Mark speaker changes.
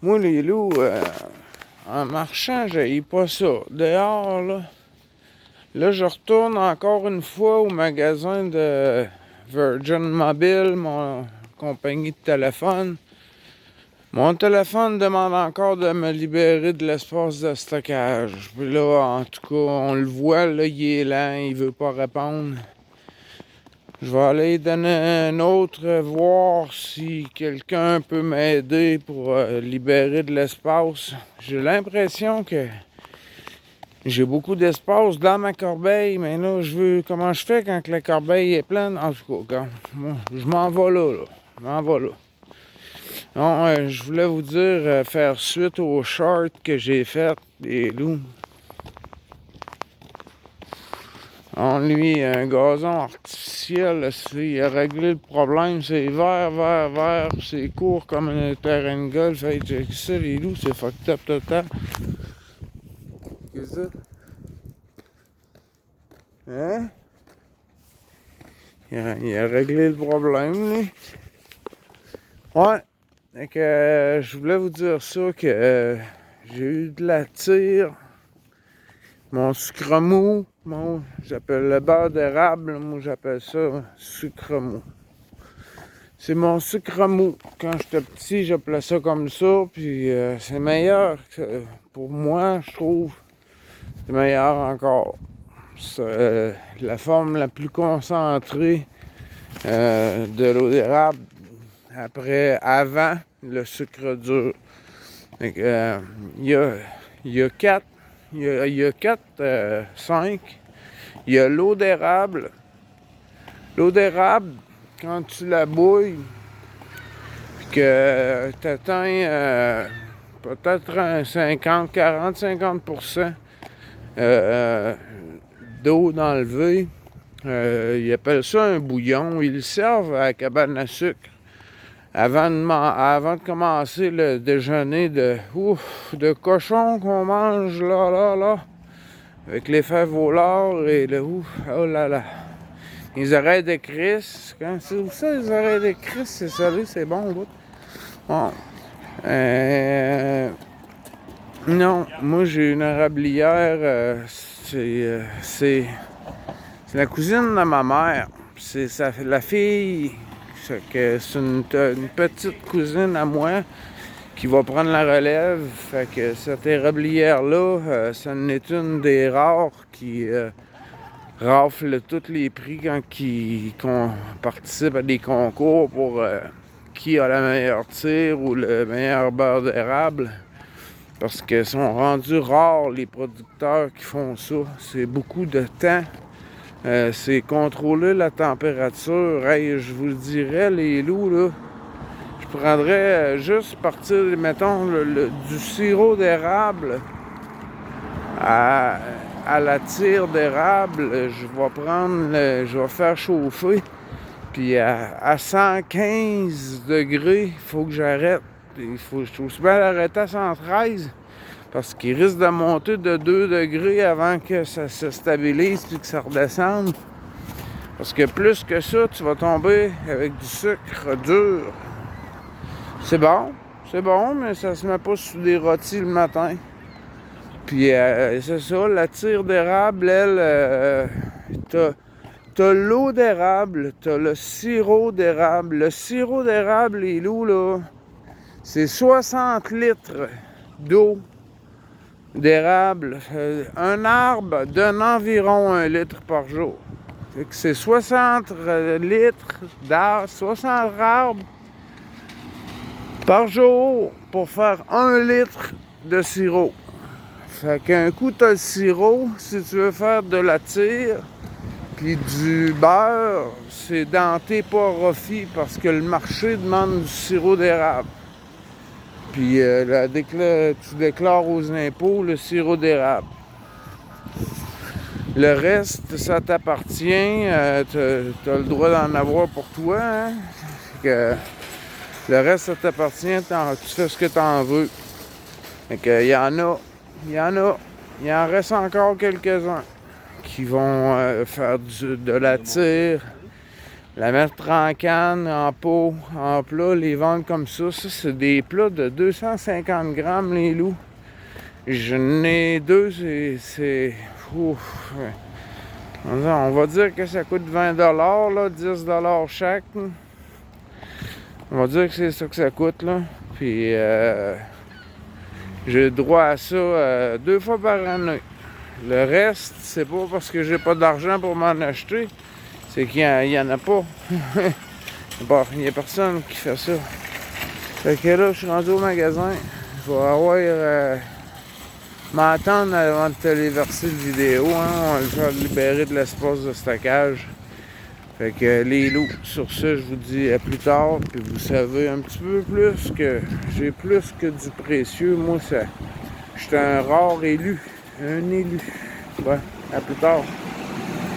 Speaker 1: Moi, les loups, en marchant, j'haïs pas ça. Dehors, là, je retourne encore une fois au magasin de Virgin Mobile, mon compagnie de téléphone. Mon téléphone demande encore de me libérer de l'espace de stockage. Puis là, en tout cas, on le voit, là, il est lent, il veut pas répondre. Je vais aller donner un autre, voir si quelqu'un peut m'aider pour libérer de l'espace. J'ai l'impression que j'ai beaucoup d'espace dans ma corbeille, mais là, comment je fais quand la corbeille est pleine? En tout cas, moi, je m'en vais là. Je m'en vais là. Non, je voulais vous dire, faire suite au short que j'ai fait des loups. Lui, un gazon artificiel, il a réglé le problème. C'est vert, c'est court comme un terrain de golf. Hey, check ça, les loups, c'est fucked up total. Qu'est-ce que c'est? Hein? Il a réglé le problème, lui. Ouais. Fait que je voulais vous dire ça, que j'ai eu de la tire. Mon sucre mou, j'appelle le beurre d'érable, moi j'appelle ça sucre mou. C'est mon sucre mou. Quand j'étais petit, j'appelais ça comme ça, puis c'est meilleur pour moi, je trouve. C'est meilleur encore. C'est la forme la plus concentrée de l'eau d'érable avant le sucre dur. Donc, il y a 4, 5. Il y a l'eau d'érable. L'eau d'érable, quand tu la bouilles, puis que tu atteins peut-être un 50% d'eau d'enlever, ils appellent ça un bouillon. Ils le servent à la cabane à sucre. Avant de commencer le déjeuner de cochon qu'on mange là, avec les fèves au lard et le oh là là. Les oreilles de Christ. C'est où ça, les oreilles de Christ? C'est salé, c'est bon, là. Bon. Non, moi j'ai une érablière, c'est la cousine de ma mère. C'est la fille. C'est une petite cousine à moi qui va prendre la relève. Fait que cette érablière-là, ça en est une des rares qui rafle tous les prix quand qu'on participe à des concours pour qui a la meilleure tire ou le meilleur beurre d'érable. Parce que sont rendus rares les producteurs qui font ça. C'est beaucoup de temps. C'est contrôler la température. Hey, je vous le dirais, les loups, là, je prendrais juste partir, mettons, du sirop d'érable à la tire d'érable. Je vais faire chauffer. Puis à 115 degrés, il faut que j'arrête. Je suis aussi bien arrêter à 113. Parce qu'il risque de monter de 2 degrés avant que ça se stabilise puis que ça redescende. Parce que plus que ça, tu vas tomber avec du sucre dur. C'est bon, mais ça se met pas sous des rôtis le matin. Puis c'est ça, la tire d'érable, elle, t'as l'eau d'érable, t'as le sirop d'érable. Le sirop d'érable, les loups, là, c'est 60 litres d'eau d'érable. Un arbre donne environ 1 litre par jour. Fait que c'est 60 litres d'arbres, 60 arbres par jour pour faire 1 litre de sirop. Fait qu'un coup, t'as le sirop, si tu veux faire de la tire, puis du beurre, c'est dans tes profits parce que le marché demande du sirop d'érable. Puis tu déclares aux impôts le sirop d'érable. Le reste, ça t'appartient. T'as le droit d'en avoir pour toi. Hein? Que le reste, ça t'appartient. Tu fais ce que t'en veux. Fait que, il y en reste encore quelques-uns qui vont faire de la tire La mettre en canne, en pot, en plat, les vendre comme ça. Ça, c'est des plats de 250 grammes, les loups. J'en ai deux, c'est... Ouf. On va dire que ça coûte 20 là, 10 chaque. On va dire que c'est ça que ça coûte, là. Puis, j'ai droit à ça 2 fois par année. Le reste, c'est pas parce que j'ai pas d'argent pour m'en acheter, c'est qu'il y en a pas. Bon, il n'y a personne qui fait ça. Fait que là, je suis rendu au magasin. Je vais avoir... m'attendre avant de téléverser le vidéo. Hein. On va le libérer de l'espace de stockage. Fait que les loups, sur ce, je vous dis à plus tard. Puis vous savez un petit peu plus que j'ai plus que du précieux. Moi, ça, j'étais un rare élu. Un élu. Ouais, à plus tard.